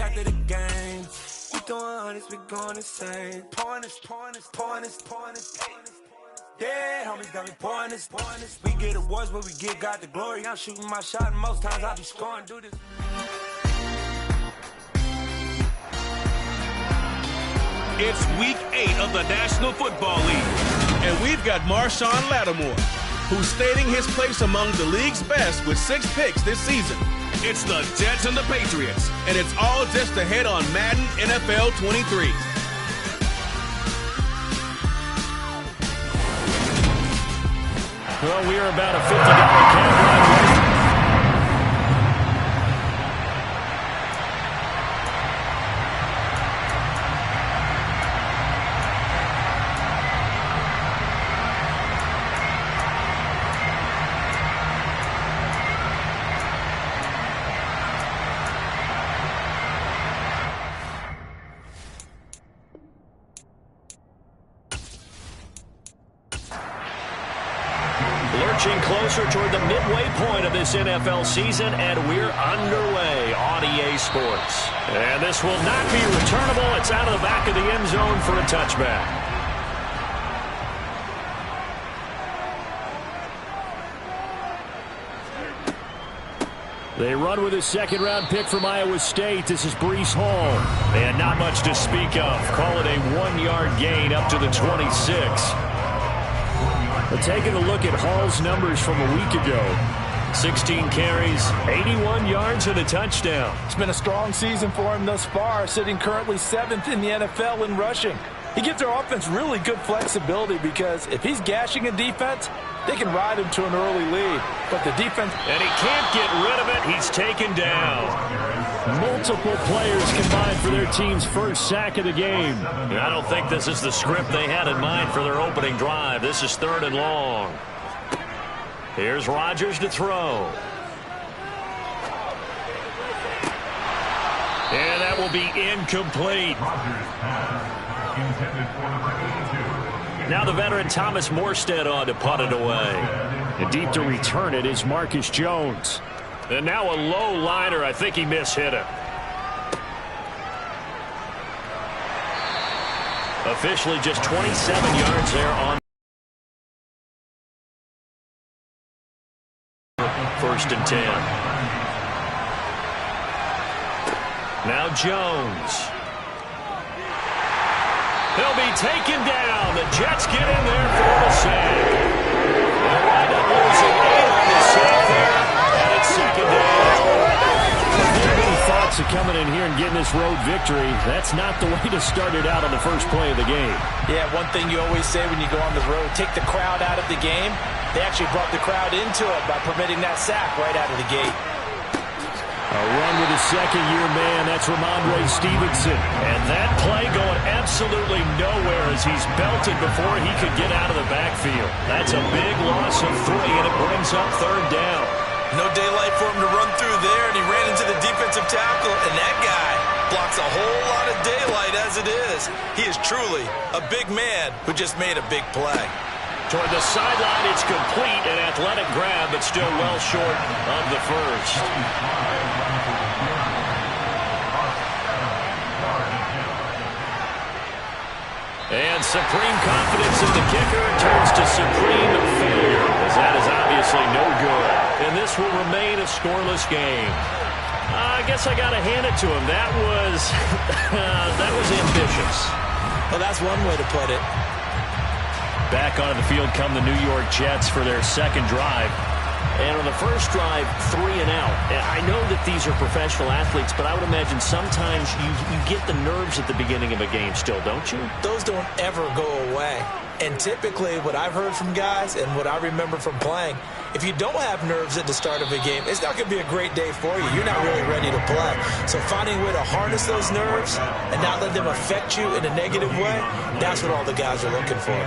after the game. We throwing hundreds, we going insane. Pointers. Yeah, homies got me pointers. We get awards, but we give God the glory. I'm shooting my shot, and most times I be scoring. Do this. It's week 8 of the National Football League, and we've got Marshawn Lattimore, who's stating his place among the league's best with 6 picks this season. It's the Jets and the Patriots, and it's all just ahead on Madden NFL 23. Well, we are about a $50 countdown. Lurching closer toward the midway point of this NFL season, and we're underway on EA Sports. And this will not be returnable. It's out of the back of the end zone for a touchback. They run with a second-round pick from Iowa State. This is Breece Hall. And not much to speak of. Call it a 1-yard gain up to the 26. But taking a look at Hall's numbers from a week ago. 16 carries, 81 yards, and a touchdown. It's been a strong season for him thus far, sitting currently 7th in the NFL in rushing. He gives their offense really good flexibility because if he's gashing a defense, they can ride him to an early lead. But the defense... And he can't get rid of it. He's taken down. Multiple players combined for their team's first sack of the game. I don't think this is the script they had in mind for their opening drive. This is 3rd and long. Here's Rodgers to throw. And that will be incomplete. Now the veteran Thomas Morstead on to punt it away. And deep to return it is Marcus Jones. And now a low liner. I think he mishit it. Officially just 27 yards there on 1st and 10. Now Jones. He'll be taken down. The Jets get in there for the sack. They'll wind up losing 8 on the sack there, and it's 2nd down. Many thoughts of coming in here and getting this road victory. That's not the way to start it out on the first play of the game. Yeah, one thing you always say when you go on the road, take the crowd out of the game. They actually brought the crowd into it by permitting that sack right out of the gate. A run with a second-year man. That's Ramondre Stevenson. And that play going absolutely nowhere as he's belted before he could get out of the backfield. That's a big loss of 3, and it brings up 3rd down. No daylight for him to run through there, and he ran into the defensive tackle, and that guy blocks a whole lot of daylight as it is. He is truly a big man who just made a big play. Toward the sideline, it's complete, an athletic grab, but still well short of the first. And supreme confidence in the kicker turns to supreme failure, as that is obviously no good. And this will remain a scoreless game. I guess I got to hand it to him. That was ambitious. Well, that's one way to put it. Back onto the field come the New York Jets for their second drive. And on the first drive, 3 and out. I know that these are professional athletes, but I would imagine sometimes you get the nerves at the beginning of a game still, don't you? Those don't ever go away. And typically what I've heard from guys and what I remember from playing, if you don't have nerves at the start of a game, it's not going to be a great day for you. You're not really ready to play. So finding a way to harness those nerves and not let them affect you in a negative way, that's what all the guys are looking for.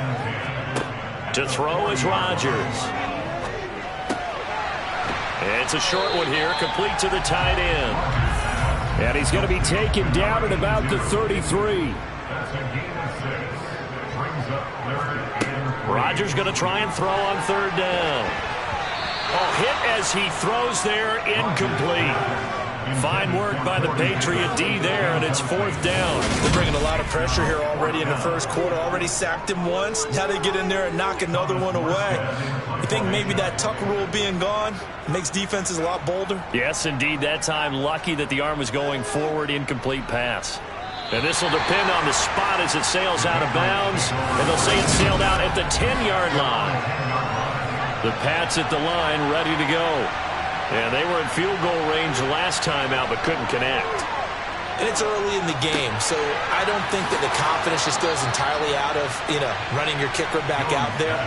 To throw is Rodgers. It's a short one here, complete to the tight end. And he's going to be taken down at about the 33. Rodgers going to try and throw on 3rd down. Oh, hit as he throws there, incomplete. Fine work by the Patriot D there, and it's 4th down. They're bringing a lot of pressure here already in the first quarter. Already sacked him once. Now they get in there and knock another one away. You think maybe that Tucker rule being gone makes defenses a lot bolder? Yes, indeed. That time, lucky that the arm was going forward. Incomplete pass. And this will depend on the spot as it sails out of bounds. And they'll say it sailed out at the 10-yard line. The Pats at the line, ready to go. And they were in field goal range last time out, but couldn't connect. And it's early in the game, so I don't think that the confidence just goes entirely out of, running your kicker back out there.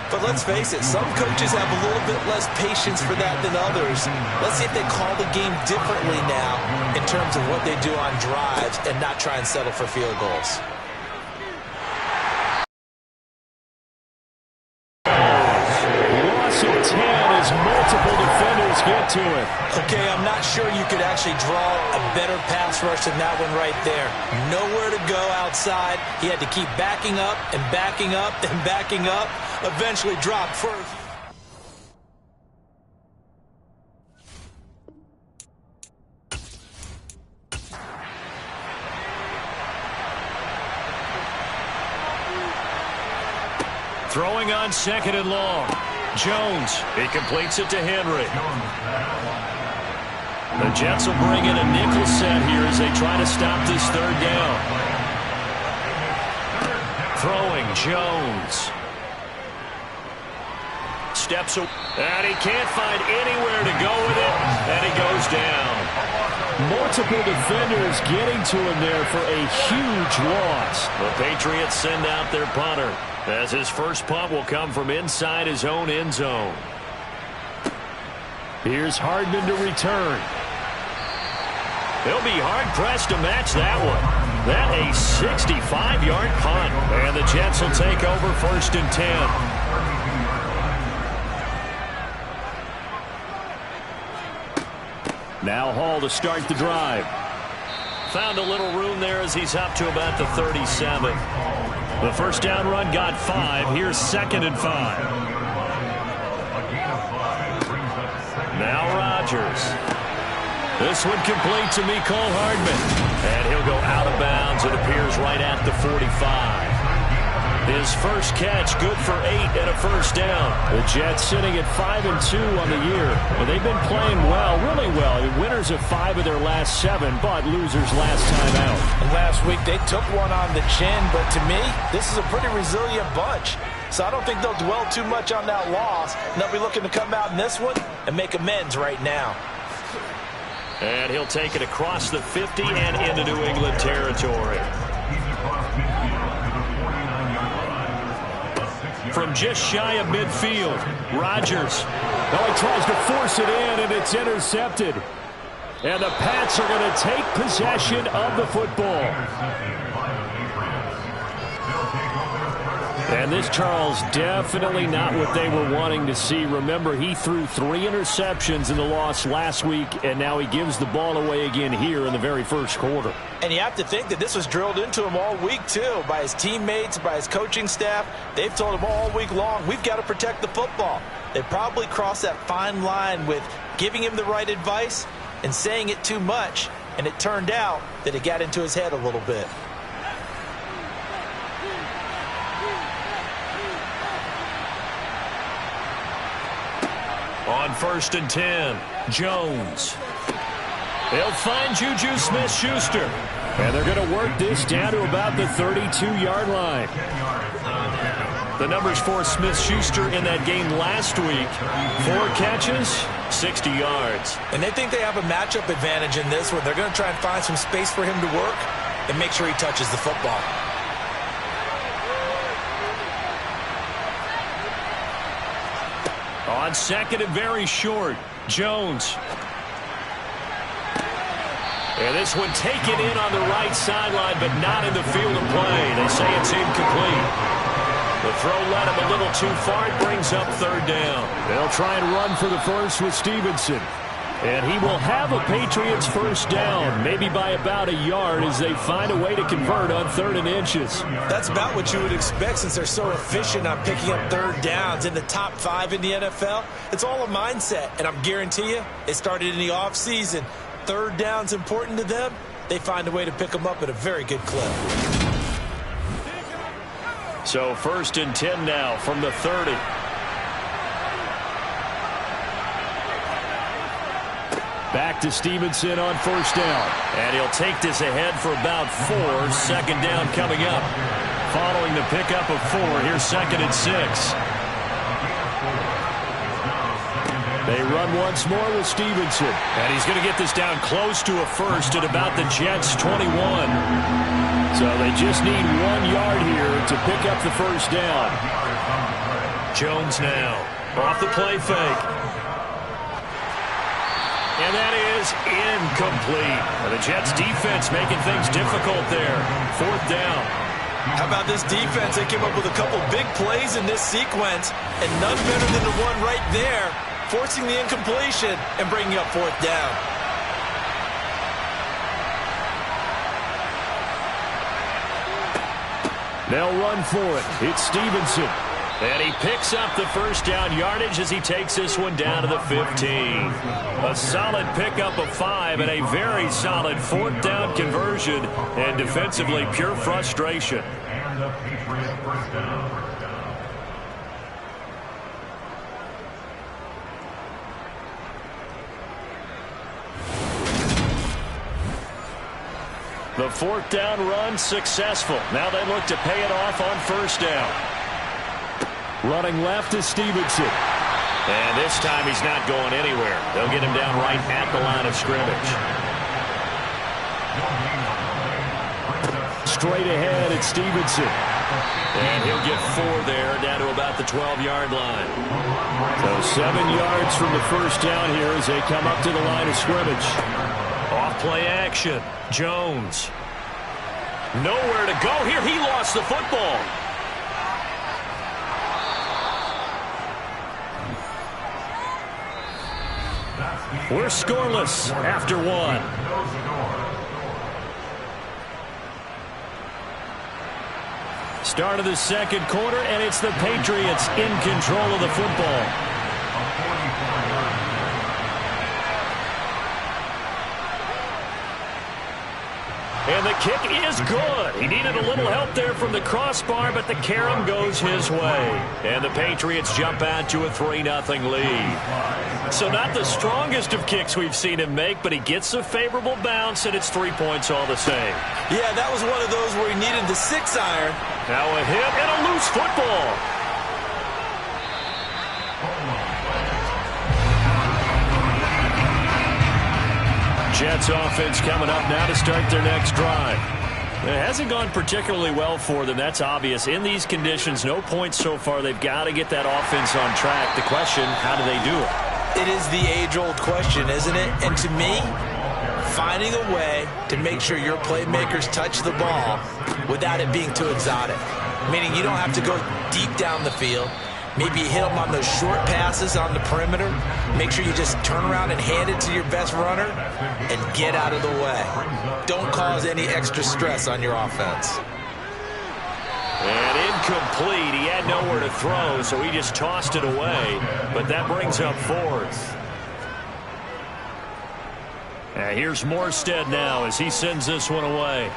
But let's face it, some coaches have a little bit less patience for that than others. Let's see if they call the game differently now in terms of what they do on drives and not try and settle for field goals. Loss of 10 as multiple defenders get to it. Okay, I'm not sure you could actually draw a better pass rush than that one right there. Nowhere to go outside. He had to keep backing up and backing up and backing up. Eventually dropped first. Throwing on 2nd and long. Jones, he completes it to Henry. The Jets will bring in a nickel set here as they try to stop this 3rd down. Throwing, Jones. Steps away, and he can't find anywhere to go with it, and he goes down. Multiple defenders getting to him there for a huge loss. The Patriots send out their punter, as his first punt will come from inside his own end zone. Here's Hardman to return. They'll be hard-pressed to match that one. That a 65-yard punt. And the Jets will take over 1st and 10. Now Hall to start the drive. Found a little room there as he's up to about the 37. The first down run got 5. Here's 2nd and 5. Now Rodgers. This one complete to Mecole Hardman. And he'll go out of bounds. It appears right at the 45. His first catch, good for 8 and a first down. The Jets sitting at 5-2 on the year. And they've been playing well, really well. Winners of 5 of their last 7, but losers last time out. And last week they took one on the chin, but to me, this is a pretty resilient bunch. So I don't think they'll dwell too much on that loss. And they'll be looking to come out in this one and make amends right now. And he'll take it across the 50 and into New England territory. From just shy of midfield, Rodgers. Now he tries to force it in, and it's intercepted. And the Pats are going to take possession of the football. And this, Charles, definitely not what they were wanting to see. Remember, he threw 3 interceptions in the loss last week, and now he gives the ball away again here in the very first quarter. And you have to think that this was drilled into him all week, too, by his teammates, by his coaching staff. They've told him all week long, we've got to protect the football. They probably crossed that fine line with giving him the right advice and saying it too much, and it turned out that it got into his head a little bit. On 1st and 10, Jones. They'll find Juju Smith-Schuster. And they're going to work this down to about the 32-yard line. The numbers for Smith-Schuster in that game last week. 4 catches, 60 yards. And they think they have a matchup advantage in this one. They're going to try and find some space for him to work and make sure he touches the football. On 2nd and very short, Jones. And this one taken in on the right sideline, but not in the field of play. They say it's incomplete. The throw led him a little too far. It brings up 3rd down. They'll try and run for the first with Stevenson. And he will have a Patriots first down, maybe by about a yard as they find a way to convert on 3rd and inches. That's about what you would expect since they're so efficient on picking up 3rd downs in the top 5 in the NFL. It's all a mindset, and I'm guarantee you it started in the offseason. third down's important to them, they find a way to pick them up at a very good clip. So 1st and 10 now from the 30. Back to Stevenson on 1st down. And he'll take this ahead for about 4. 2nd down coming up. Following the pickup of 4, here's 2nd and 6. They run once more with Stevenson. And he's going to get this down close to a first at about the Jets' 21. So they just need 1 yard here to pick up the 1st down. Jones now off the play fake. And that is incomplete. The Jets defense making things difficult there. 4th down. How about this defense? They came up with a couple big plays in this sequence, and none better than the one right there, forcing the incompletion and bringing up 4th down. They'll run for it. It's Stevenson. And he picks up the 1st down yardage as he takes this one down to the 15. A solid pickup of 5 and a very solid 4th down conversion. And defensively, pure frustration. And the Patriots 1st down. The 4th down run successful. Now they look to pay it off on 1st down. Running left is Stevenson. And this time he's not going anywhere. They'll get him down right at the line of scrimmage. Straight ahead, it's Stevenson. And he'll get 4 there, down to about the 12-yard line. So 7 yards from the 1st down here as they come up to the line of scrimmage. Off-play action. Jones. Nowhere to go here. He lost the football. We're scoreless after 1. Start of the 2nd quarter, and it's the Patriots in control of the football. And the kick is good. He needed a little help there from the crossbar, but the carom goes his way. And the Patriots jump out to a 3-0 lead. So not the strongest of kicks we've seen him make, but he gets a favorable bounce, and it's 3 points all the same. Yeah, that was one of those where he needed the 6-iron. Now a hit and a loose football. Jets offense coming up now to start their next drive. It hasn't gone particularly well for them. That's obvious. In these conditions, no points so far. They've got to get that offense on track. The question, how do they do it? It is the age-old question, isn't it? And to me, finding a way to make sure your playmakers touch the ball without it being too exotic. Meaning you don't have to go deep down the field. Maybe you hit them on those short passes on the perimeter. Make sure you just turn around and hand it to your best runner and get out of the way. Don't cause any extra stress on your offense. And incomplete. He had nowhere to throw, so he just tossed it away. But that brings up 4th. And here's Morstead now as he sends this one away.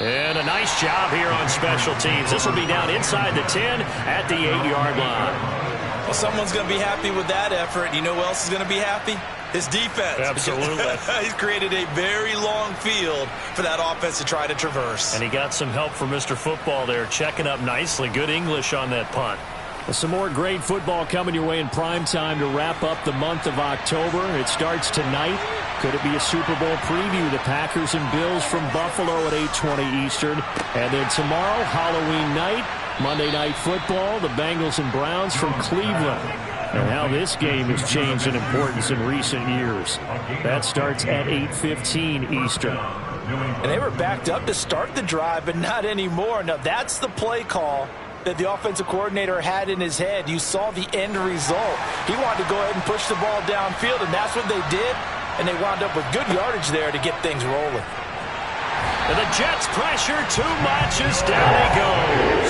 And a nice job here on special teams. This will be down inside the 10 at the 8-yard line. Well, someone's going to be happy with that effort. You know who else is going to be happy? His defense. Absolutely. He's created a very long field for that offense to try to traverse. And he got some help from Mr. Football there, checking up nicely. Good English on that punt. Well, some more great football coming your way in prime time to wrap up the month of October. It starts tonight. Could it be a Super Bowl preview? The Packers and Bills from Buffalo at 8:20 Eastern. And then tomorrow, Halloween night, Monday Night Football, the Bengals and Browns from Cleveland. And how this game has changed in importance in recent years. That starts at 8:15 Eastern. And they were backed up to start the drive, but not anymore. Now, that's the play call that the offensive coordinator had in his head. You saw the end result. He wanted to go ahead and push the ball downfield, and that's what they did. And they wound up with good yardage there to get things rolling. And the Jets pressure too much as down he goes.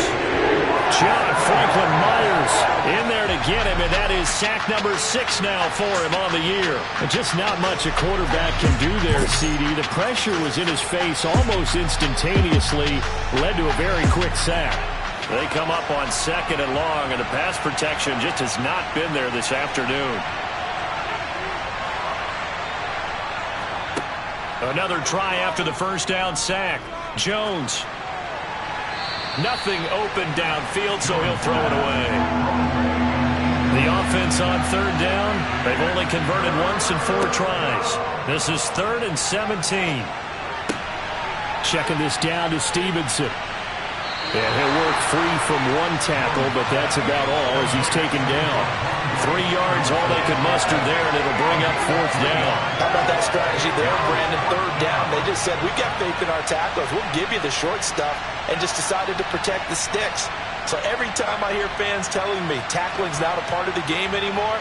John Franklin Myers in there to get him, and that is sack number 6 now for him on the year. And just not much a quarterback can do there, CD. The pressure was in his face almost instantaneously, led to a very quick sack. They come up on 2nd and long, and the pass protection just has not been there this afternoon. Another try after the first down sack. Jones. Nothing open downfield, so he'll throw it away. The offense on 3rd down. They've only converted once in 4 tries. This is 3rd and 17. Checking this down to Stevenson. And he'll work free from 1 tackle, but that's about all as he's taken down. 3 yards, all they could muster there, and it'll bring up 4th down. How about that strategy there, Brandon? 3rd down. They just said, we've got faith in our tacklers. We'll give you the short stuff, and just decided to protect the sticks. So every time I hear fans telling me tackling's not a part of the game anymore,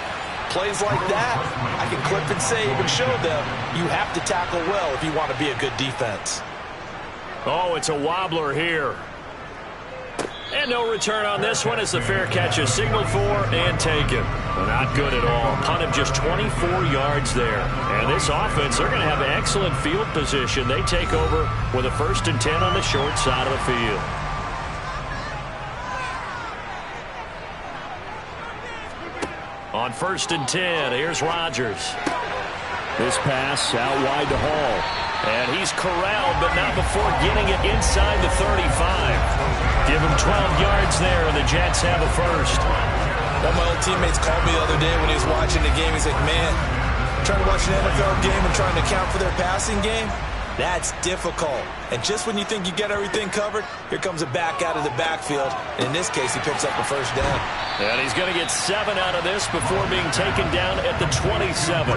plays like that, I can clip and save and show them you have to tackle well if you want to be a good defense. Oh, it's a wobbler here. And no return on this one as the fair catch is signaled for and taken. Not good at all. Punt of just 24 yards there. And this offense, they're going to have excellent field position. They take over with a 1st and 10 on the short side of the field. On 1st and 10, here's Rodgers. This pass out wide to Hall. And he's corralled, but not before getting it inside the 35. Give him 12 yards there, and the Jets have a 1st. One of my old teammates called me the other day when he was watching the game. He's like, man, trying to watch an NFL game and trying to account for their passing game? That's difficult. And just when you think you get everything covered, here comes a back out of the backfield. And in this case, he picks up a 1st down. And he's going to get 7 out of this before being taken down at the 27.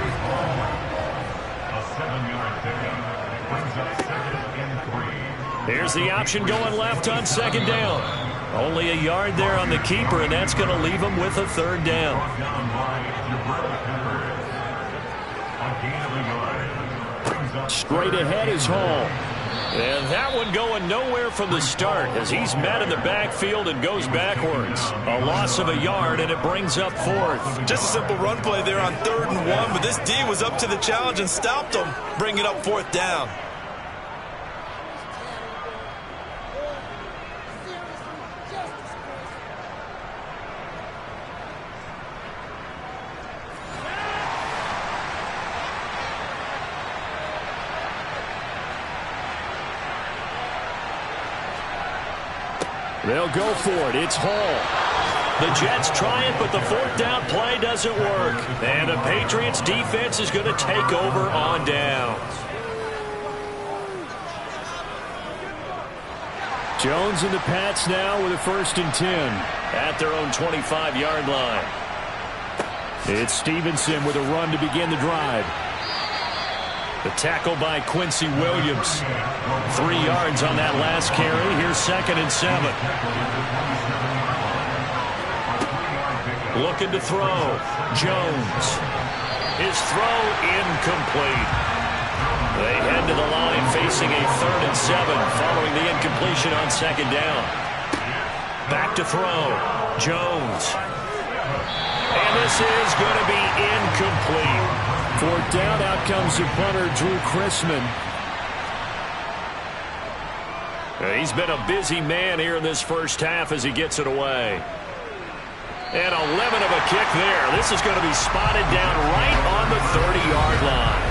Here's the option going left on 2nd down. Only a yard there on the keeper, and that's going to leave him with a 3rd down. Straight ahead is Hall. And that one going nowhere from the start as he's met in the backfield and goes backwards. A loss of a yard, and it brings up 4th. Just a simple run play there on 3rd and 1, but this D was up to the challenge and stopped him, bringing up 4th down. They'll go for it. It's Hall. The Jets try it, but the 4th down play doesn't work. And the Patriots defense is going to take over on downs. Jones and the Pats now with a 1st and 10 at their own 25-yard line. It's Stevenson with a run to begin the drive. The tackle by Quincy Williams. 3 yards on that last carry. Here's 2nd and 7. Looking to throw. Jones. His throw incomplete. They head to the line facing a 3rd and 7 following the incompletion on 2nd down. Back to throw. Jones. And this is going to be incomplete. 4th down, out comes the punter, Drew Chrisman. He's been a busy man here in this 1st half as he gets it away. And a lemon of a kick there. This is going to be spotted down right on the 30-yard line.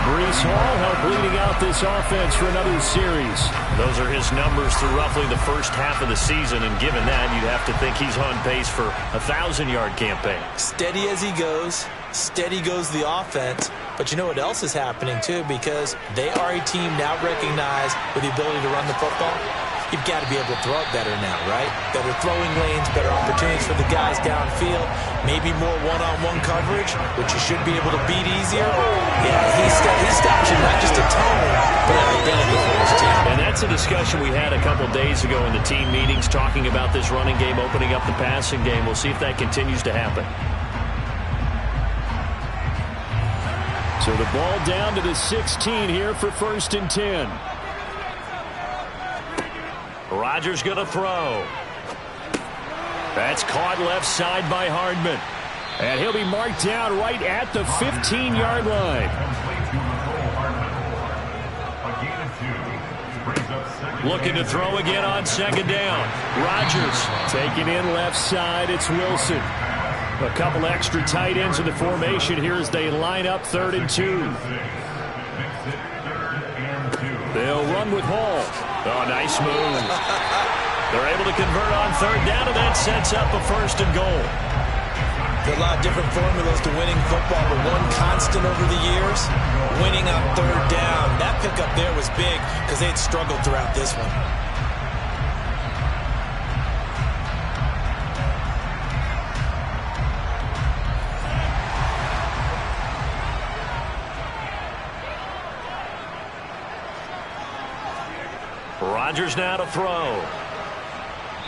Breece Hall helped leading out this offense for another series. Those are his numbers through roughly the 1st half of the season, and given that, you'd have to think he's on pace for a 1,000-yard campaign. Steady as he goes. Steady goes the offense. But you know what else is happening, too? Because they are a team now recognized with the ability to run the football. You've got to be able to throw it better now, right? Better throwing lanes, better opportunities for the guys downfield, maybe more one-on-one coverage, which you should be able to beat easier. Yeah, he establishing not just a tone, but an identity for his team. And that's a discussion we had a couple days ago in the team meetings, talking about this running game, opening up the passing game. We'll see if that continues to happen. So the ball down to the 16 here for 1st and 10. Rodgers going to throw. That's caught left side by Hardman. And he'll be marked down right at the 15-yard line. Looking to throw again on second down. Rodgers taking in left side. It's Wilson. A couple extra tight ends in the formation here as they line up 3rd and 2. They'll run with Hall. Oh, nice move. They're able to convert on 3rd down, and that sets up a 1st and goal. There are a lot of different formulas to winning football, but one constant over the years, winning on 3rd down. That pickup there was big because they had struggled throughout this one. Rodgers now to throw.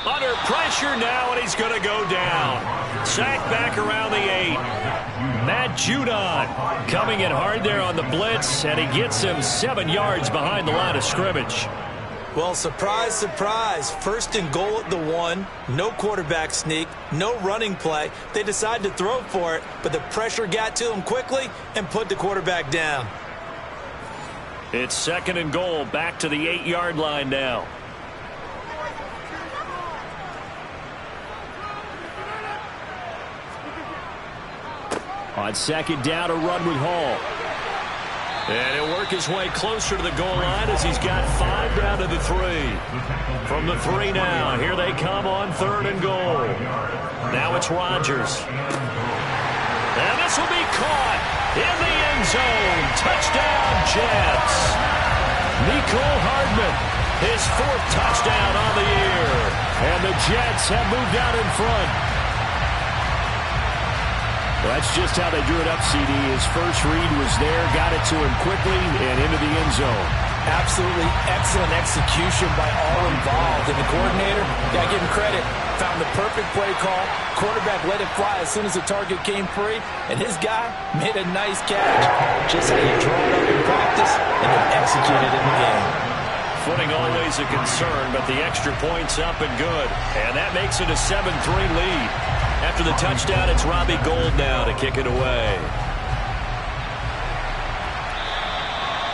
Under pressure now, and he's going to go down. Sacked back around the 8. Matt Judon coming in hard there on the blitz, and he gets him 7 yards behind the line of scrimmage. Well, surprise, surprise. 1st and goal at the 1. No quarterback sneak. No running play. They decided to throw for it, but the pressure got to him quickly and put the quarterback down. It's 2nd and goal, back to the 8-yard line now. On 2nd down, a run with Hall. And he'll work his way closer to the goal line as he's got 5 down to the 3. From the 3 now, here they come on 3rd and goal. Now it's Rodgers. And this will be caught in the end zone. Touchdown, Jets. Nicole Hardman, his 4th touchdown on the year. And the Jets have moved out in front. Well, that's just how they drew it up, CD. His first read was there, got it to him quickly, and into the end zone. Absolutely excellent execution by all involved. And the coordinator, got to give him credit, found the perfect play call. Quarterback let it fly as soon as the target came free, and his guy made a nice catch. Just how you draw it up in practice and then execute it in the game. Footing always a concern, but the extra point's up and good. And that makes it a 7-3 lead. After the touchdown, it's Robbie Gould now to kick it away.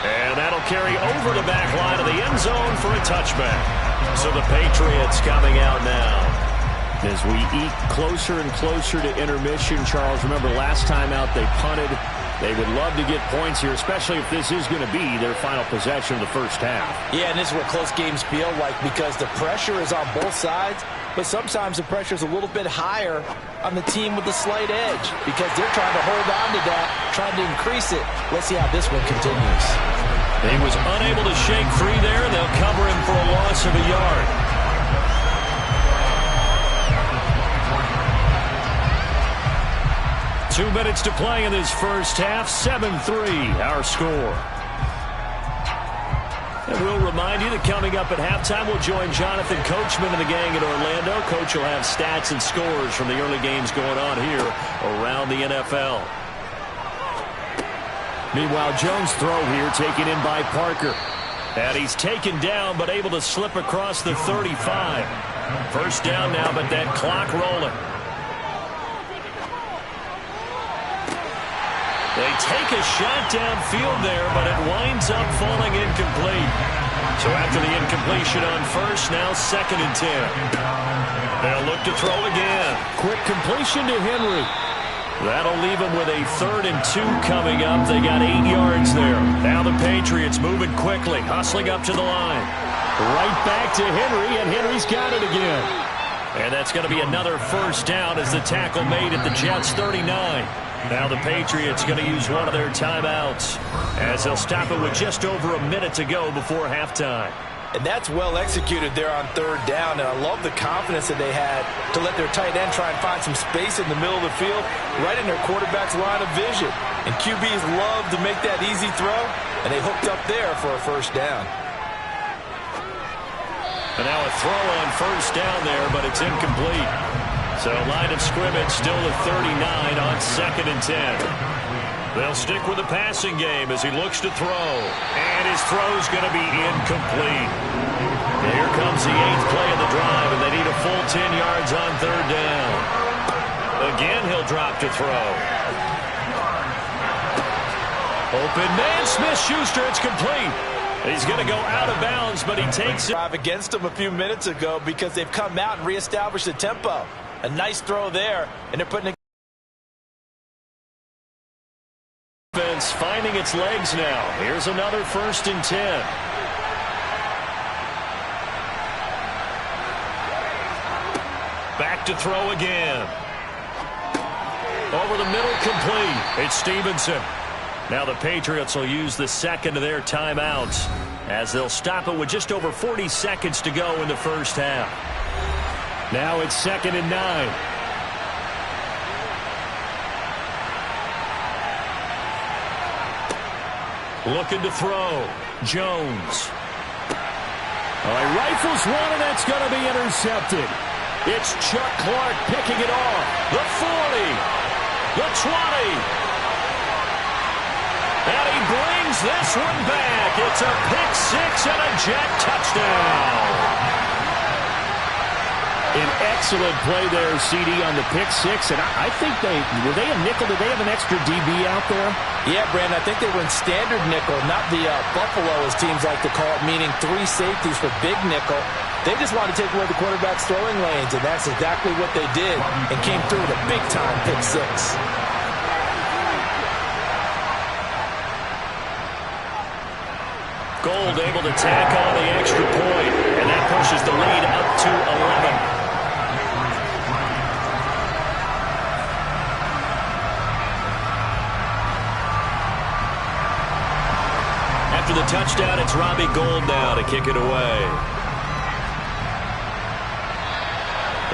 And that'll carry over the back line of the end zone for a touchback. So the Patriots coming out now. As we eat closer and closer to intermission, Charles, remember last time out they punted. They would love to get points here, especially if this is going to be their final possession of the first half. Yeah, and this is what close games feel like because the pressure is on both sides, but sometimes the pressure is a little bit higher on the team with the slight edge because they're trying to hold on to that, trying to increase it. Let's see how this one continues. He was unable to shake free there. They'll cover him for a loss of a yard. Two minutes to play in this first half. 7-3, our score. And we'll remind you that coming up at halftime, we'll join Jonathan Coachman and the gang in Orlando. Coach will have stats and scores from the early games going on here around the NFL. Meanwhile, Jones' throw here taken in by Parker. And he's taken down but able to slip across the 35. First down now, but that clock rolling. They take a shot downfield there, but it winds up falling incomplete. So after the incompletion on first, now 2nd and 10. They'll look to throw again. Quick completion to Henry. That'll leave them with a 3rd and 2 coming up. They got 8 yards there. Now the Patriots moving quickly, hustling up to the line. Right back to Henry, and Henry's got it again. And that's going to be another first down as the tackle made at the Jets' 39. Now the Patriots going to use one of their timeouts as they'll stop it with just over a minute to go before halftime. And that's well executed there on 3rd down. And I love the confidence that they had to let their tight end try and find some space in the middle of the field, right in their quarterback's line of vision. And QBs love to make that easy throw, and they hooked up there for a first down. And now a throw on first down there, but it's incomplete. So line of scrimmage still at 39 on 2nd and 10. They'll stick with the passing game as he looks to throw. And his throw's going to be incomplete. Here comes the 8th play of the drive, and they need a full 10 yards on 3rd down. Again, he'll drop to throw. Open man, Smith-Schuster, it's complete. He's going to go out of bounds, but he takes it. Drive against them a few minutes ago because they've come out and reestablished the tempo. A nice throw there, and they're putting offense finding its legs now. Here's another 1st and 10. Back to throw again. Over the middle, complete. It's Stevenson. Now the Patriots will use the second of their timeouts as they'll stop it with just over 40 seconds to go in the first half. Now it's 2nd and 9. Looking to throw. Jones. Oh, he rifles one, and that's going to be intercepted. It's Chuck Clark picking it off. The 40. The 20. And he brings this one back. It's a pick 6 and a Jet touchdown. An excellent play there, CD, on the pick 6. And I think were they a nickel? Did they have an extra DB out there? Yeah, Brandon, I think they were in standard nickel, not the Buffalo, as teams like to call it, meaning 3 safeties for big nickel. They just wanted to take away the quarterback's throwing lanes, and that's exactly what they did and came through with a big-time pick 6. Gold able to tack on the extra point, and that pushes the lead up to 11. After the touchdown, it's Robbie Gould now to kick it away.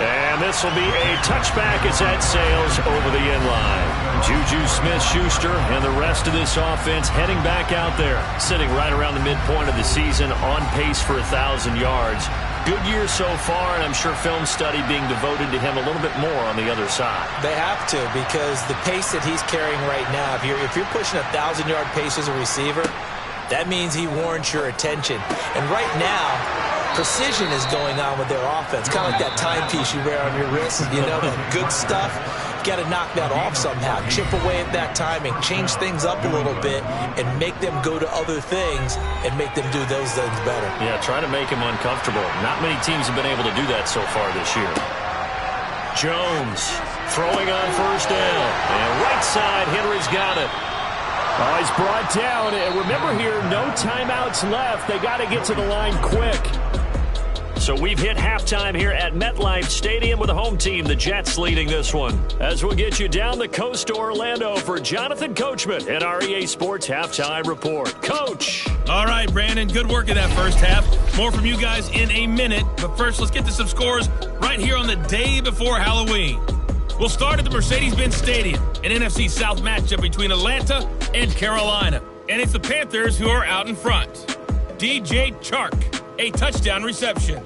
And this will be a touchback as that sails over the end line. Juju Smith-Schuster and the rest of this offense heading back out there, sitting right around the midpoint of the season, on pace for 1,000 yards. Good year so far, and I'm sure film study being devoted to him a little bit more on the other side. They have to, because the pace that he's carrying right now, if you're pushing a 1,000-yard pace as a receiver, that means he warrants your attention. And right now, precision is going on with their offense, kind of like that timepiece you wear on your wrist, you know, that good stuff. Got to knock that off somehow, chip away at that timing, change things up a little bit, and make them go to other things and make them do those things better. Yeah, try to make him uncomfortable. Not many teams have been able to do that so far this year. Jones throwing on 1st down, and right side, Henry's got it. Oh, he's brought down. And remember here, no timeouts left. They got to get to the line quick. So we've hit halftime here at MetLife Stadium with the home team, the Jets, leading this one. As we'll get you down the coast to Orlando for Jonathan Coachman at our EA Sports Halftime Report. Coach. All right, Brandon, good work in that first half. More from you guys in a minute. But first, let's get to some scores right here on the day before Halloween. We'll start at the Mercedes-Benz Stadium, an NFC South matchup between Atlanta and Carolina. And it's the Panthers who are out in front. DJ Chark, a touchdown reception.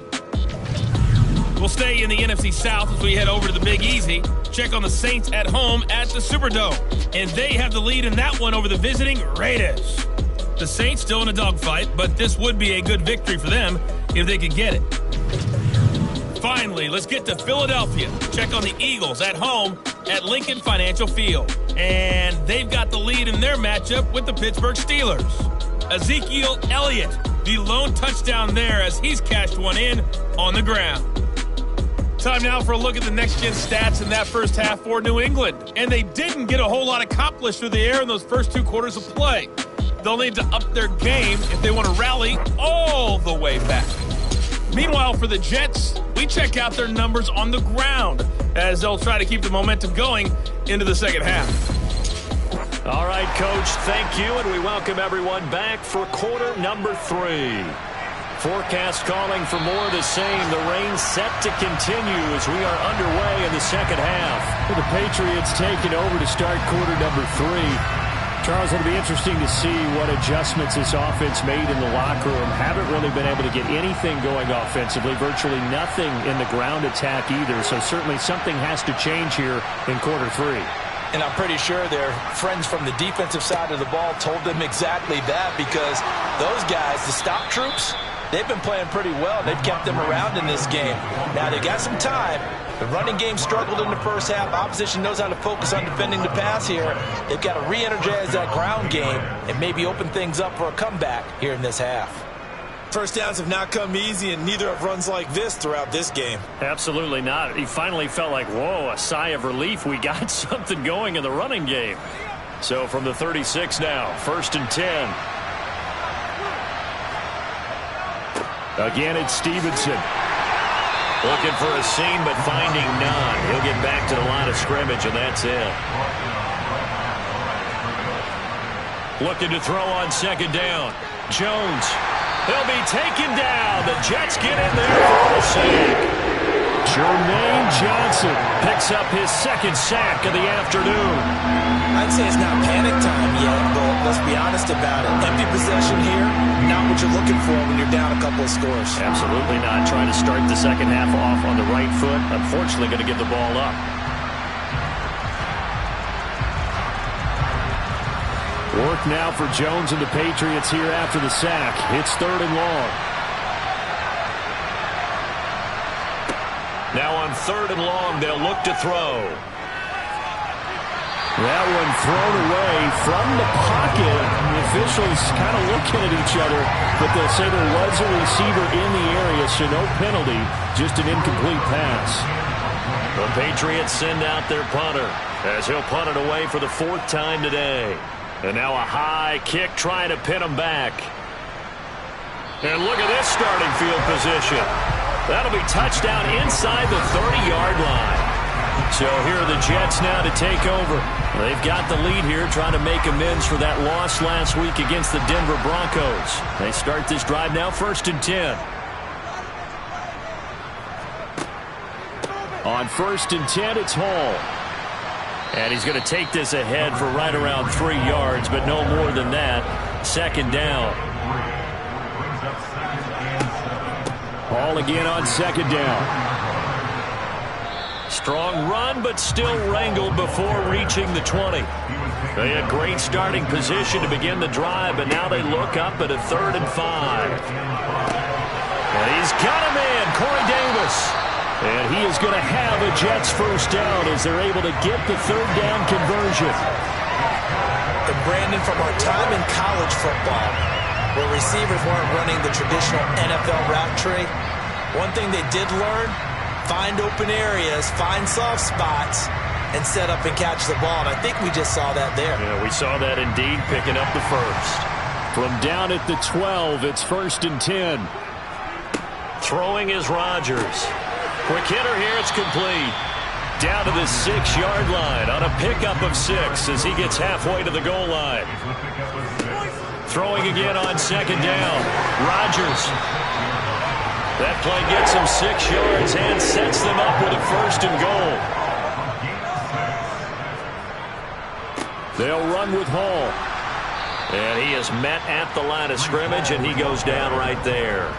We'll stay in the NFC South as we head over to the Big Easy. Check on the Saints at home at the Superdome. And they have the lead in that one over the visiting Raiders. The Saints still in a dogfight, but this would be a good victory for them if they could get it. Finally, let's get to Philadelphia. Check on the Eagles at home at Lincoln Financial Field. And they've got the lead in their matchup with the Pittsburgh Steelers. Ezekiel Elliott, the lone touchdown there as he's cashed one in on the ground. Time now for a look at the next-gen stats in that first half for New England. And they didn't get a whole lot accomplished through the air in those first 2 quarters of play. They'll need to up their game if they want to rally all the way back. Meanwhile, for the Jets, we check out their numbers on the ground as they'll try to keep the momentum going into the second half. All right, Coach, thank you, and we welcome everyone back for quarter number 3. Forecast calling for more of the same. The rain set to continue as we are underway in the second half. Well, the Patriots taking over to start quarter number 3. Charles, it'll be interesting to see what adjustments this offense made in the locker room. Haven't really been able to get anything going offensively, virtually nothing in the ground attack either. So certainly something has to change here in quarter 3. And I'm pretty sure their friends from the defensive side of the ball told them exactly that, because those guys, the stop troops, they've been playing pretty well. They've kept them around in this game. Now, they got some time. The running game struggled in the first half. Opposition knows how to focus on defending the pass here. They've got to re-energize that ground game and maybe open things up for a comeback here in this half. First downs have not come easy, and neither have runs like this throughout this game. Absolutely not. He finally felt like, whoa, a sigh of relief. We got something going in the running game. So from the 36 now, 1st and 10. Again, it's Stevenson. Looking for a seam, but finding none. He'll get back to the line of scrimmage, and that's it. Looking to throw on 2nd down. Jones. He'll be taken down. The Jets get in there for a sack. Jermaine Johnson picks up his 2nd sack of the afternoon. I'd say it's not panic time yet, but let's be honest about it. Empty possession here, not what you're looking for when you're down a couple of scores. Absolutely not. Trying to start the second half off on the right foot. Unfortunately, going to give the ball up. Work now for Jones and the Patriots here after the sack. It's 3rd and long. Now on 3rd and long, they'll look to throw. That one thrown away from the pocket. The officials kind of looking at each other, but they'll say there was a receiver in the area, so no penalty, just an incomplete pass. The Patriots send out their punter as he'll punt it away for the 4th time today. And now a high kick trying to pin him back. And look at this starting field position. That'll be touchdown inside the 30-yard line. So here are the Jets now to take over. They've got the lead here, trying to make amends for that loss last week against the Denver Broncos. They start this drive now, 1st and 10. On 1st and 10, it's Hall. And he's going to take this ahead for right around 3 yards, but no more than that. 2nd down. Hall again on 2nd down. Strong run, but still wrangled before reaching the 20. They had great starting position to begin the drive, but now they look up at a 3rd and 5. And he's got him in, Corey Davis. And he is going to have a Jets 1st down as they're able to get the 3rd down conversion. And Brandon, from our time in college football, where receivers weren't running the traditional NFL route tree, one thing they did learn, find open areas, find soft spots, and set up and catch the ball. And I think we just saw that there. Yeah, we saw that indeed, picking up the 1st. From down at the 12, it's 1st and 10. Throwing is Rodgers. Quick hitter here, it's complete. Down to the 6-yard line on a pickup of 6 as he gets halfway to the goal line. Throwing again on 2nd down. Rodgers. That play gets him 6 yards and sets them up with a 1st and goal. They'll run with Hall. And he is met at the line of scrimmage, and he goes down right there.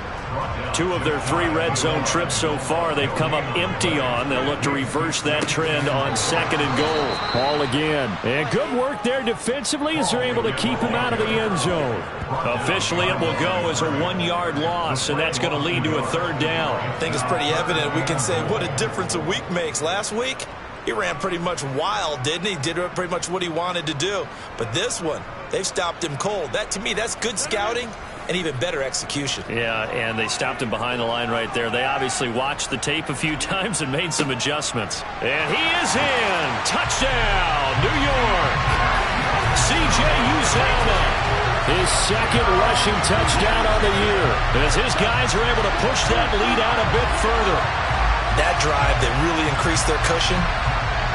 2 of their 3 red zone trips so far they've come up empty on. They'll look to reverse that trend on 2nd and goal. Hall again. And good work there defensively as they're able to keep him out of the end zone. Officially, it will go as a 1-yard loss, and that's going to lead to a 3rd down. I think it's pretty evident. We can say what a difference a week makes. Last week, he ran pretty much wild, didn't he? Did pretty much what he wanted to do. But this one, they've stopped him cold. That, to me, that's good scouting and even better execution. Yeah, and they stopped him behind the line right there. They obviously watched the tape a few times and made some adjustments. And he is in. Touchdown, New York. C.J. Uzomah. His 2nd rushing touchdown on the year, as his guys are able to push that lead out a bit further. That drive that really increased their cushion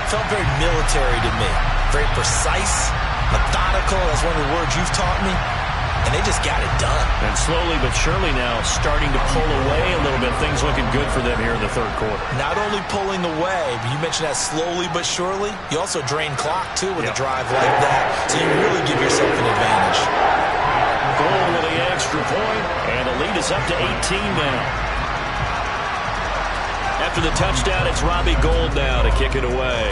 felt very military to me. Very precise, methodical. That's one of the words you've taught me. And they just got it done. And slowly but surely now starting to pull away a little bit. Things looking good for them here in the 3rd quarter. Not only pulling away, but you mentioned that slowly but surely. You also drain clock, too, with a drive like that. So you really give yourself an advantage. Gold with the extra point, and the lead is up to 18 now. After the touchdown, it's Robbie Gould now to kick it away.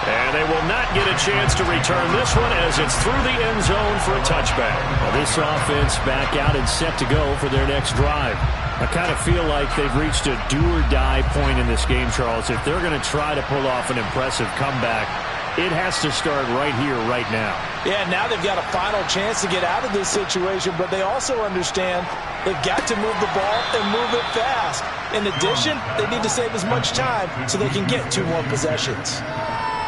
And they will not get a chance to return this one as it's through the end zone for a touchback. Well, this offense back out and set to go for their next drive. I kind of feel like they've reached a do-or-die point in this game, Charles. If they're going to try to pull off an impressive comeback, it has to start right here, right now. Yeah, now they've got a final chance to get out of this situation, but they also understand they've got to move the ball and move it fast. In addition, they need to save as much time so they can get 2 more possessions.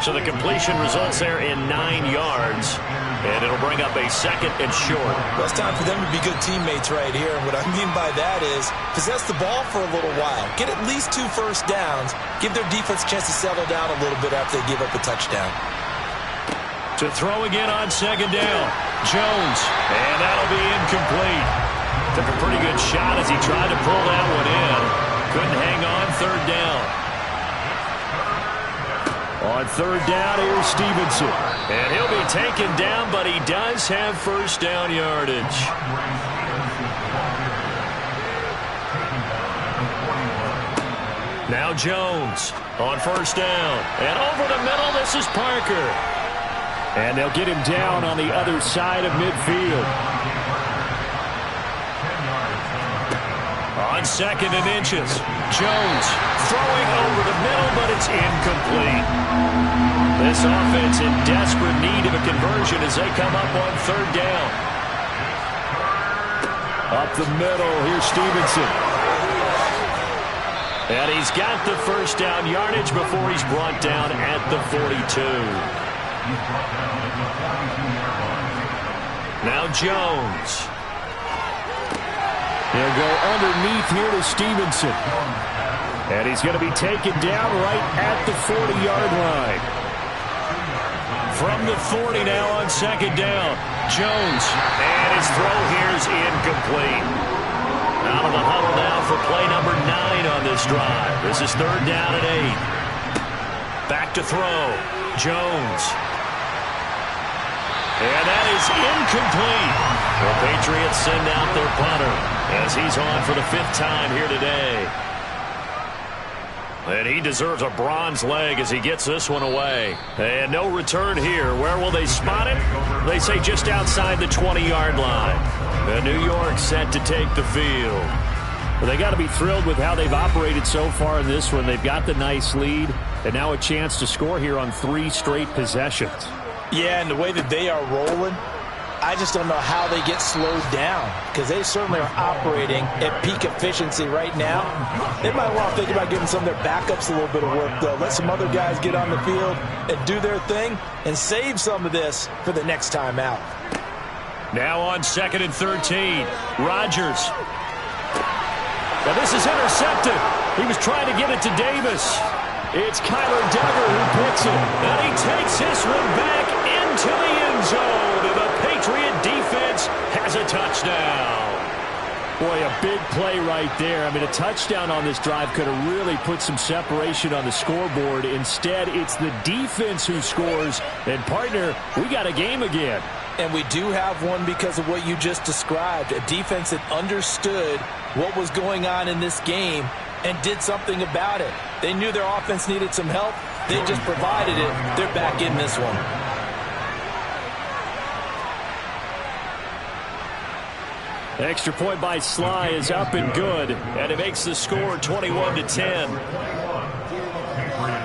So the completion results there in 9 yards, and it'll bring up a 2nd and short. Well, it's time for them to be good teammates right here, and what I mean by that is possess the ball for a little while, get at least 2 first downs, give their defense a chance to settle down a little bit after they give up a touchdown. To throw again on 2nd down, Jones, and that'll be incomplete. Took a pretty good shot as he tried to pull that one in. Couldn't hang on 3rd down. On 3rd down, here's Stevenson. And he'll be taken down, but he does have first down yardage. Now Jones on 1st down. And over the middle, this is Parker. And they'll get him down on the other side of midfield. On 2nd and inches, Jones throwing over the middle, but it's incomplete. This offense in desperate need of a conversion as they come up on 3rd down. Up the middle, here's Stevenson. And he's got the first down yardage before he's brought down at the 42. Now Jones. He'll go underneath here to Stevenson. And he's going to be taken down right at the 40-yard line. From the 40 now on 2nd down. Jones. And his throw here is incomplete. Out of the huddle now for play number 9 on this drive. This is 3rd down and 8. Back to throw. Jones. And that is incomplete. The Patriots send out their punter as he's on for the 5th time here today. And he deserves a bronze leg as he gets this one away. And no return here. Where will they spot it? They say just outside the 20-yard line. And New York set to take the field. Well, they got to be thrilled with how they've operated so far in this one. They've got the nice lead, and now a chance to score here on 3 straight possessions. Yeah, and the way that they are rolling, I just don't know how they get slowed down because they certainly are operating at peak efficiency right now. They might want to think about giving some of their backups a little bit of work, though. Let some other guys get on the field and do their thing and save some of this for the next time out. Now on 2nd and 13, Rodgers. Now this is intercepted. He was trying to get it to Davis. It's Kyler Duggar who picks it, and he takes this one back into the end zone, and the Patriot defense has a touchdown. Boy, a big play right there. I mean, a touchdown on this drive could have really put some separation on the scoreboard. Instead, it's the defense who scores, and partner, we got a game again. And we do have one because of what you just described, a defense that understood what was going on in this game and did something about it. They knew their offense needed some help. They just provided it. They're back in this one. Extra point by Sly is up and good, and it makes the score 21-10.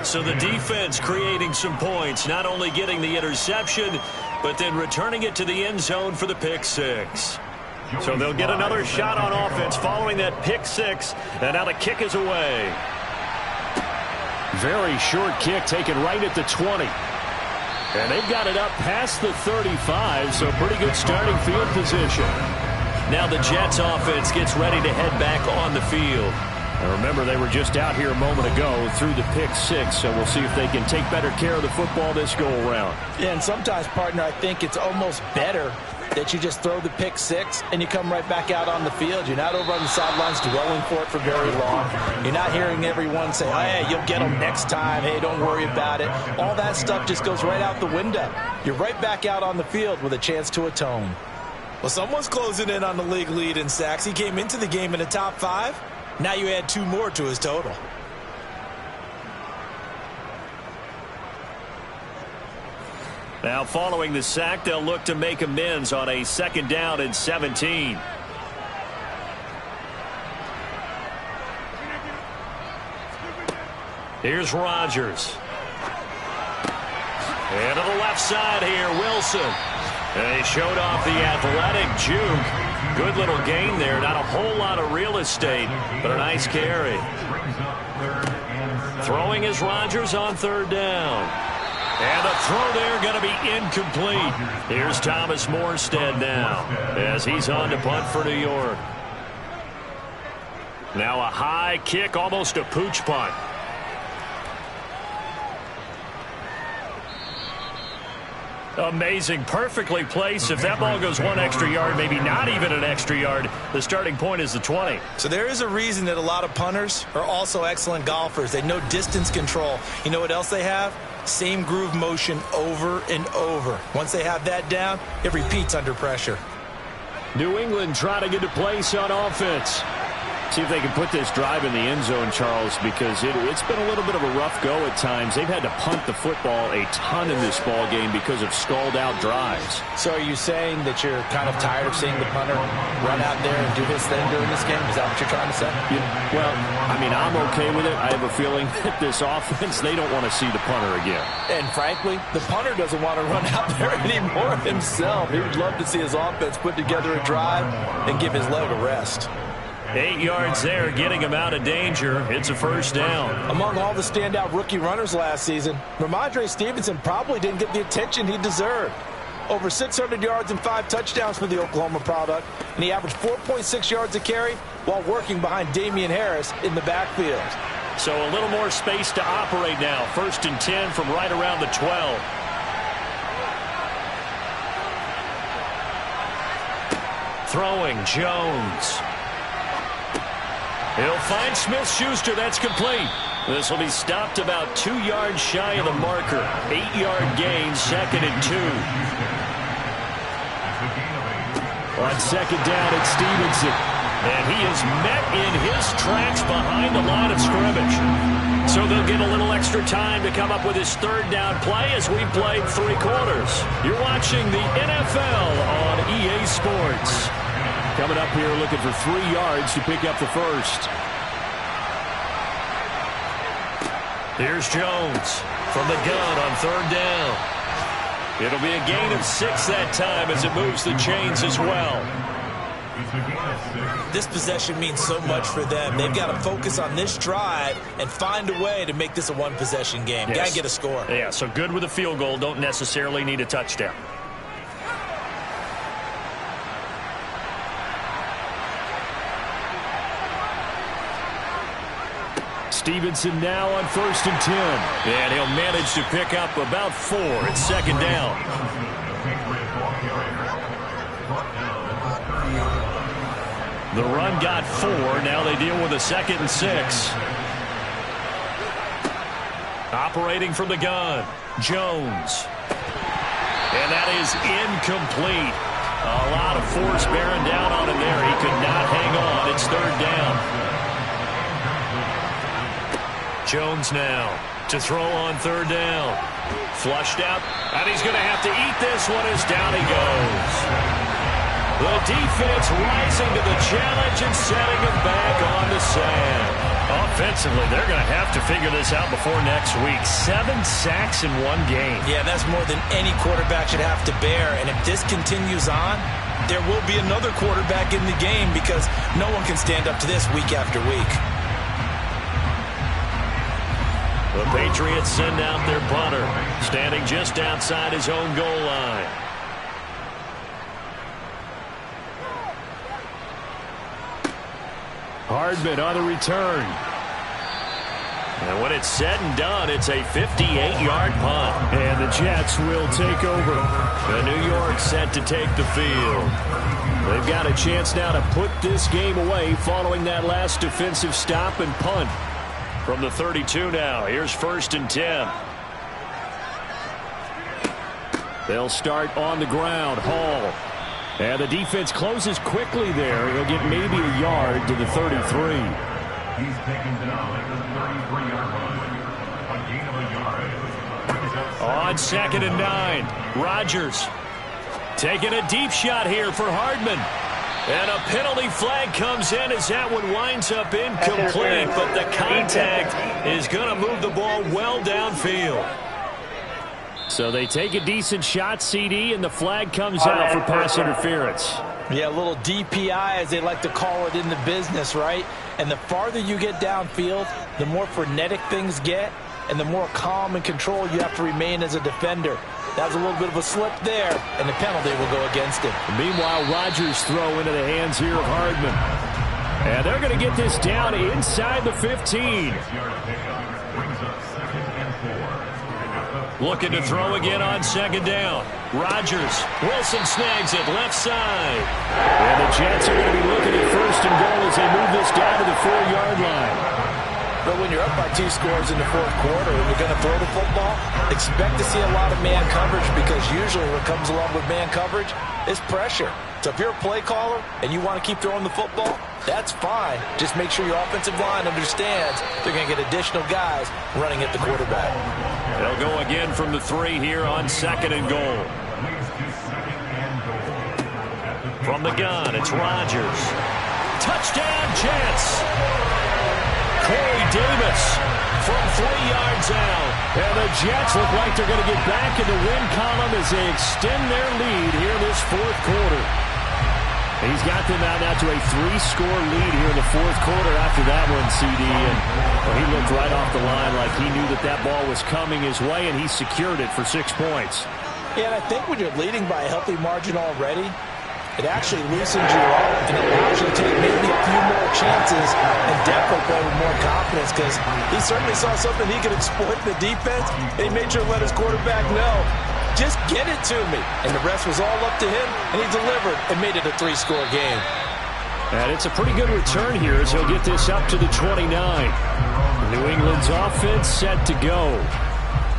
So the defense creating some points, not only getting the interception, but then returning it to the end zone for the pick 6. So they'll get another shot on offense following that pick 6, and now the kick is away. Very short kick taken right at the 20. And they've got it up past the 35, so pretty good starting field position. Now the Jets offense gets ready to head back on the field. And remember, they were just out here a moment ago through the pick 6, so we'll see if they can take better care of the football this go-around. Yeah, and sometimes, partner, I think it's almost better that you just throw the pick 6 and you come right back out on the field. You're not over on the sidelines dwelling for it for very long. You're not hearing everyone say, oh, hey, you'll get them next time. Hey, don't worry about it. All that stuff just goes right out the window. You're right back out on the field with a chance to atone. Well, someone's closing in on the league lead in sacks. He came into the game in the top 5. Now you add 2 more to his total. Now following the sack, they'll look to make amends on a 2nd down and 17. Here's Rodgers. And to the left side here, Wilson. And he showed off the athletic juke. Good little gain there. Not a whole lot of real estate, but a nice carry. Throwing is Rodgers on 3rd down. And the throw there going to be incomplete. Here's Thomas Morstead now as he's on to punt for New York. Now a high kick, almost a pooch punt. Amazing. Perfectly placed. If that ball goes 1 extra yard, maybe not even an extra yard, the starting point is the 20. So there is a reason that a lot of punters are also excellent golfers. They know distance control. You know what else they have? Same groove motion over and over. Once they have that down, it repeats under pressure. New England trying to get to place on offense. See if they can put this drive in the end zone, Charles, because it's been a little bit of a rough go at times. They've had to punt the football a ton in this ball game because of stalled-out drives. So are you saying that you're kind of tired of seeing the punter run out there and do his thing during this game? Is that what you're trying to say? Yeah, well, I mean, I'm okay with it. I have a feeling that this offense, they don't want to see the punter again. And frankly, the punter doesn't want to run out there anymore himself. He would love to see his offense put together a drive and give his leg a rest. 8 yards there, getting him out of danger. It's a 1st down. Among all the standout rookie runners last season, Ramondre Stevenson probably didn't get the attention he deserved. Over 600 yards and 5 touchdowns for the Oklahoma product, and he averaged 4.6 yards a carry while working behind Damian Harris in the backfield. So a little more space to operate now. 1st and 10 from right around the 12. Throwing, Jones. He'll find Smith-Schuster. That's complete. This will be stopped about 2 yards shy of the marker. 8-yard gain, 2nd and 2. On 2nd down, it's Stevenson. And he is met in his tracks behind the line of scrimmage. So they'll get a little extra time to come up with his 3rd down play as we played 3 quarters. You're watching the NFL on EA Sports. Coming up here looking for 3 yards to pick up the 1st. Here's Jones from the gun on 3rd down. It'll be a gain of 6 that time as it moves the chains as well. This possession means so much for them. They've got to focus on this drive and find a way to make this a 1-possession game. Yes. Got to get a score. Yeah, so good with a field goal. Don't necessarily need a touchdown. Stevenson now on 1st and 10. And he'll manage to pick up about 4 at 2nd down. The run got 4. Now they deal with a 2nd and 6. Operating from the gun, Jones. And that is incomplete. A lot of force bearing down on him there. He could not hang on. It's 3rd down. Jones now to throw on 3rd down. Flushed out, and he's going to have to eat this one as down he goes. The defense rising to the challenge and setting him back on the sand. Offensively, they're going to have to figure this out before next week. 7 sacks in 1 game. Yeah, that's more than any quarterback should have to bear. And if this continues on, there will be another quarterback in the game because no one can stand up to this week after week. The Patriots send out their punter, standing just outside his own goal line. Hardman on the return. And when it's said and done, it's a 58-yard punt. And the Jets will take over. The New York set to take the field. They've got a chance now to put this game away following that last defensive stop and punt. From the 32 now, here's 1st and 10. They'll start on the ground. Hall. And the defense closes quickly there. He'll get maybe a yard to the 33. He's taken down at the 33-yard line. A gain of a yard. On 2nd and 9, Rodgers taking a deep shot here for Hardman. And a penalty flag comes in as that one winds up incomplete, but the contact is going to move the ball well downfield. So they take a decent shot, CD, and the flag comes out for pass interference. Yeah, a little DPI, as they like to call it in the business, right? And the farther you get downfield, the more frenetic things get, and the more calm and control you have to remain as a defender. That was a little bit of a slip there, and the penalty will go against him. Meanwhile, Rodgers throw into the hands here of Hardman. And they're going to get this down inside the 15. Looking to throw again on 2nd down. Rodgers. Wilson snags it left side. And the Jets are going to be looking at 1st and goal as they move this down to the 4-yard line. But when you're up by 2 scores in the 4th quarter and you're going to throw the football, expect to see a lot of man coverage, because usually what comes along with man coverage is pressure. So if you're a play caller and you want to keep throwing the football, that's fine. Just make sure your offensive line understands they're going to get additional guys running at the quarterback. They'll go again from the 3 here on 2nd and goal. From the gun, it's Rodgers. Touchdown, Jets! Corey Davis from 3 yards out. And the Jets look like they're going to get back in the win column as they extend their lead here this 4th quarter. He's got them out now to a 3-score lead here in the 4th quarter after that one, CD. And he looked right off the line like he knew that that ball was coming his way, and he secured it for 6 points. Yeah, and I think when you're leading by a healthy margin already, it actually loosens you up and allows you to take maybe a few more chances and definitely play with more confidence, because he certainly saw something he could exploit in the defense, and he made sure to let his quarterback know, just get it to me. And the rest was all up to him, and he delivered and made it a 3-score game. And it's a pretty good return here as he'll get this up to the 29. New England's offense set to go.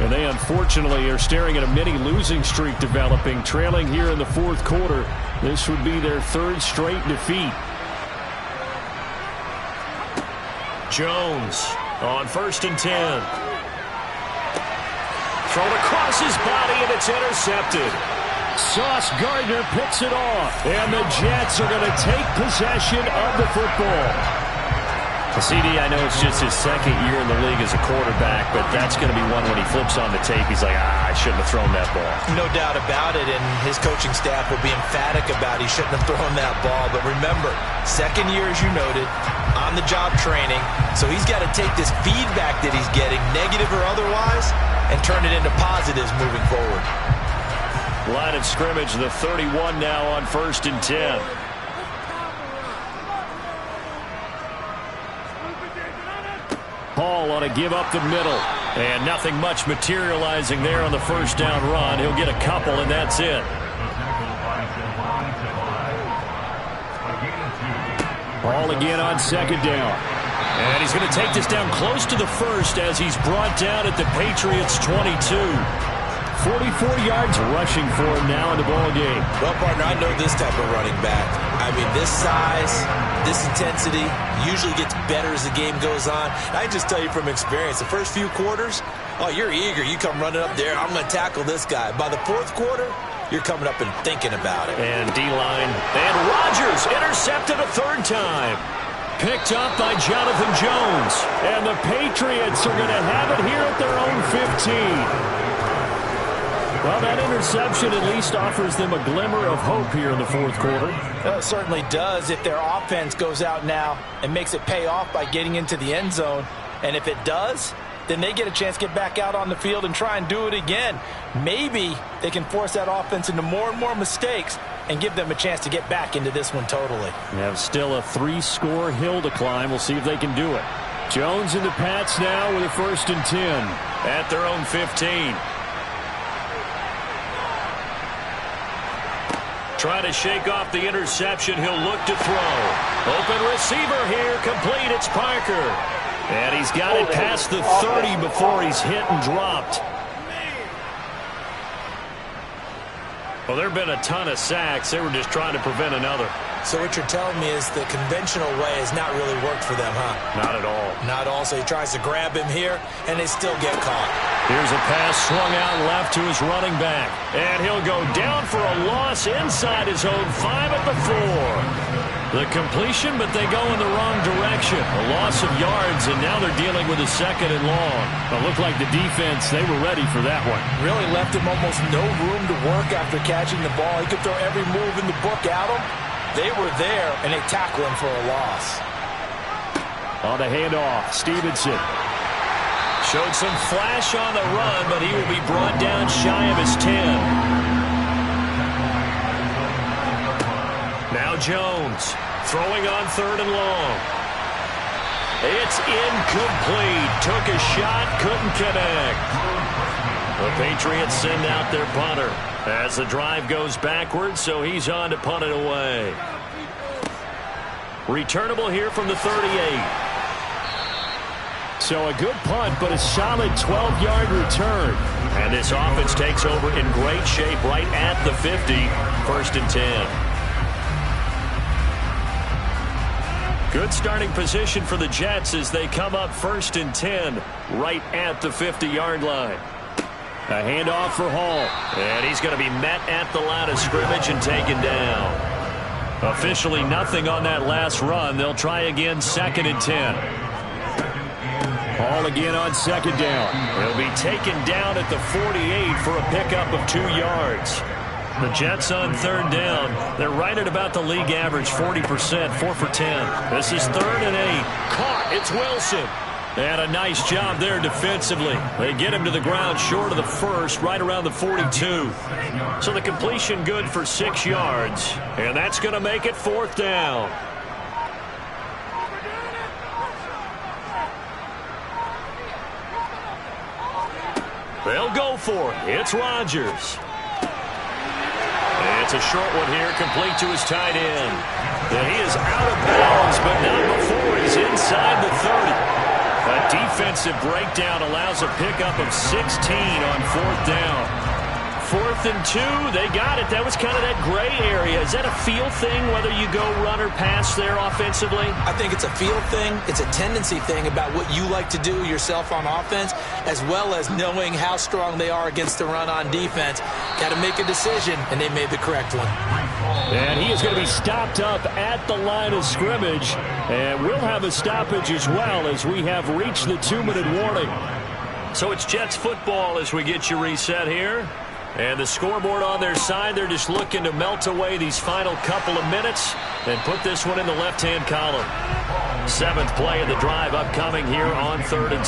And they unfortunately are staring at a mini losing streak developing, trailing here in the 4th quarter. This would be their 3rd straight defeat. Jones on 1st and 10. Thrown across his body, and it's intercepted. Sauce Gardner picks it off, and the Jets are going to take possession of the football. CD, I know it's just his 2nd year in the league as a quarterback, but that's going to be one when he flips on the tape, he's like, I shouldn't have thrown that ball. No doubt about it, and his coaching staff will be emphatic about he shouldn't have thrown that ball. But remember, 2nd year, as you noted, on-the-job training, so he's got to take this feedback that he's getting, negative or otherwise, and turn it into positives moving forward. Line of scrimmage, the 31 now on 1st and 10. Hall on a give up the middle, and nothing much materializing there on the 1st down run. He'll get a couple, and that's it. Hall again on 2nd down. And he's going to take this down close to the 1st as he's brought down at the Patriots' 22. 44 yards rushing for him now in the ball game. Well, partner, I know this type of running back. I mean, this size, this intensity usually gets better as the game goes on. I just tell you from experience, the first few quarters, oh, you're eager. You come running up there, I'm going to tackle this guy. By the 4th quarter, you're coming up and thinking about it. And D-line. And Rodgers intercepted a 3rd time. Picked up by Jonathan Jones. And the Patriots are going to have it here at their own 15. Well, that interception at least offers them a glimmer of hope here in the 4th quarter. Well, it certainly does if their offense goes out now and makes it pay off by getting into the end zone. And if it does, then they get a chance to get back out on the field and try and do it again. Maybe they can force that offense into more and more mistakes and give them a chance to get back into this one totally. They have still a 3-score hill to climb. We'll see if they can do it. Jones and the Pats now with a 1st and 10 at their own 15. Trying to shake off the interception. He'll look to throw. Open receiver here. Complete. It's Parker. And he's got it past the 30 before he's hit and dropped. Well, there have been a ton of sacks. They were just trying to prevent another. So what you're telling me is the conventional way has not really worked for them, huh? Not at all. Not all. So he tries to grab him here, and they still get caught. Here's a pass swung out left to his running back. And he'll go down for a loss inside his own 5 at the 4. The completion, but they go in the wrong direction. A loss of yards, and now they're dealing with a 2nd and long. It looked like the defense, they were ready for that one. Really left him almost no room to work after catching the ball. He could throw every move in the book at him. They were there, and they tackle him for a loss. On the handoff, Stevenson. Showed some flash on the run, but he will be brought down shy of his 10. Now Jones, throwing on 3rd and long. It's incomplete. Took a shot, couldn't connect. The Patriots send out their punter as the drive goes backwards, so he's on to punt it away. Returnable here from the 38. So a good punt, but a solid 12-yard return. And this offense takes over in great shape right at the 50. 1st and 10. Good starting position for the Jets as they come up 1st and 10 right at the 50-yard line. A handoff for Hall. And he's going to be met at the line of scrimmage and taken down. Officially nothing on that last run. They'll try again 2nd and 10. Hall again on 2nd down. He'll be taken down at the 48 for a pickup of 2 yards. The Jets on 3rd down. They're right at about the league average, 40%, 4 for 10. This is 3rd and 8. Caught. It's Wilson. And a nice job there defensively. They get him to the ground short of the 1st, right around the 42. So the completion good for 6 yards. And that's going to make it 4th down. They'll go for it. It's Rodgers. It's a short one here, complete to his tight end. And he is out of bounds, but not before he's inside the 30. A defensive breakdown allows a pickup of 16 on 4th down. 4th and 2, they got it. That was kind of that gray area. Is that a feel thing, whether you go run or pass there offensively? I think it's a feel thing. It's a tendency thing about what you like to do yourself on offense, as well as knowing how strong they are against the run on defense. Got to make a decision, and they made the correct one. And he is going to be stopped up at the line of scrimmage. And we'll have a stoppage as well as we have reached the 2-minute warning. So it's Jets football as we get you reset here. And the scoreboard on their side, they're just looking to melt away these final couple of minutes and put this one in the left-hand column. 7th play of the drive upcoming here on 3rd and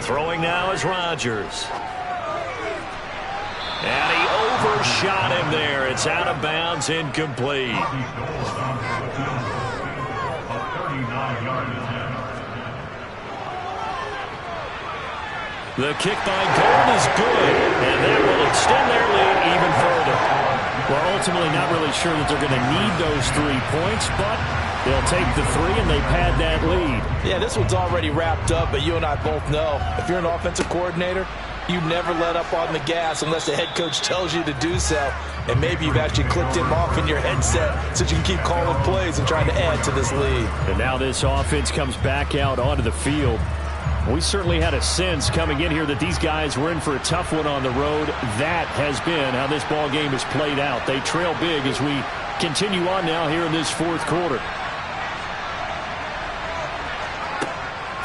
6. Throwing now is Rodgers. And he overshot him there. It's out of bounds, incomplete. The kick by Gold is good, and that will extend their lead even further. Well, ultimately not really sure that they're going to need those 3 points, but they'll take the 3 and they pad that lead. Yeah, this one's already wrapped up, but you and I both know if you're an offensive coordinator, you never let up on the gas unless the head coach tells you to do so. And maybe you've actually clicked him off in your headset so you can keep calling plays and trying to add to this lead. And now this offense comes back out onto the field. We certainly had a sense coming in here that these guys were in for a tough one on the road. That has been how this ball game has played out. They trail big as we continue on now here in this 4th quarter.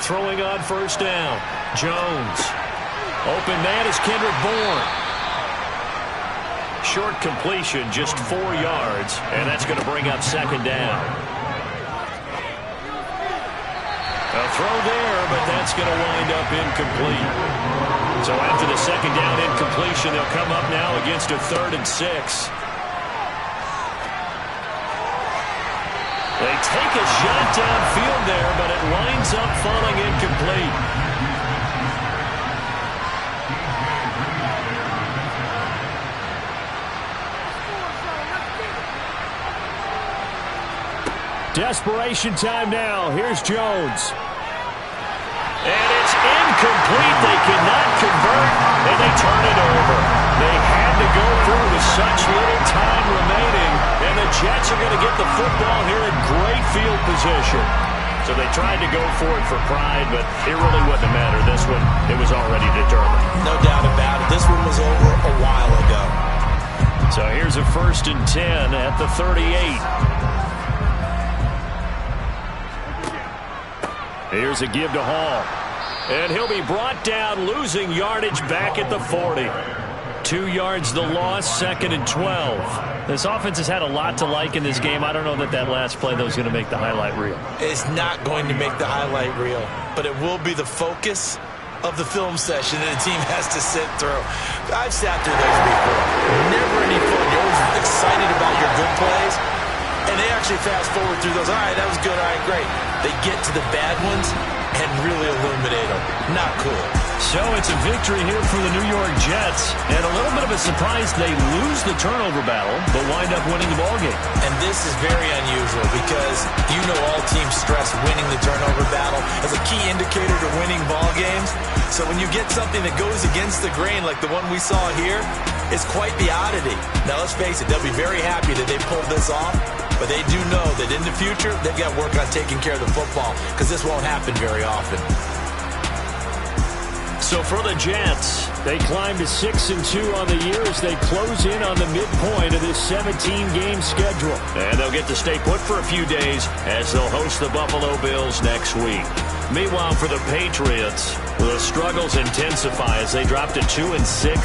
Throwing on 1st down. Jones. Open man is Kendrick Bourne. Short completion, just 4 yards, and that's going to bring up 2nd down. A throw there, but that's going to wind up incomplete. So after the 2nd down incompletion, they'll come up now against a 3rd and 6. They take a shot downfield there, but it winds up falling incomplete. Desperation time now. Here's Jones. And it's incomplete convert, and they turn it over. They had to go through with such little time remaining, and the Jets are going to get the football here in great field position. So they tried to go for it for pride, but it really wouldn't have mattered. This one, it was already determined. No doubt about it. This one was over a while ago. So here's a 1st and 10 at the 38. Here's a give to Hall. And he'll be brought down, losing yardage back at the 40. 2 yards the loss, 2nd and 12. This offense has had a lot to like in this game. I don't know that last play, though, is going to make the highlight reel. It's not going to make the highlight reel, but it will be the focus of the film session that the team has to sit through. I've sat through those before. Never any fun. You're always excited about your good plays, and they actually fast forward through those. All right, that was good. All right, great. They get to the bad ones and really illuminate them. Not cool. So it's a victory here for the New York Jets, and a little bit of a surprise they lose the turnover battle, but wind up winning the ballgame. And this is very unusual because you know all teams stress winning the turnover battle as a key indicator to winning ball games. So when you get something that goes against the grain like the one we saw here, it's quite the oddity. Now let's face it, they'll be very happy that they pulled this off, but they do know that in the future they've got to work on taking care of the football because this won't happen very often. So for the Jets, they climb to 6-2 on the year as they close in on the midpoint of this 17-game schedule. And they'll get to stay put for a few days as they'll host the Buffalo Bills next week. Meanwhile, for the Patriots, the struggles intensify as they drop to 2-6.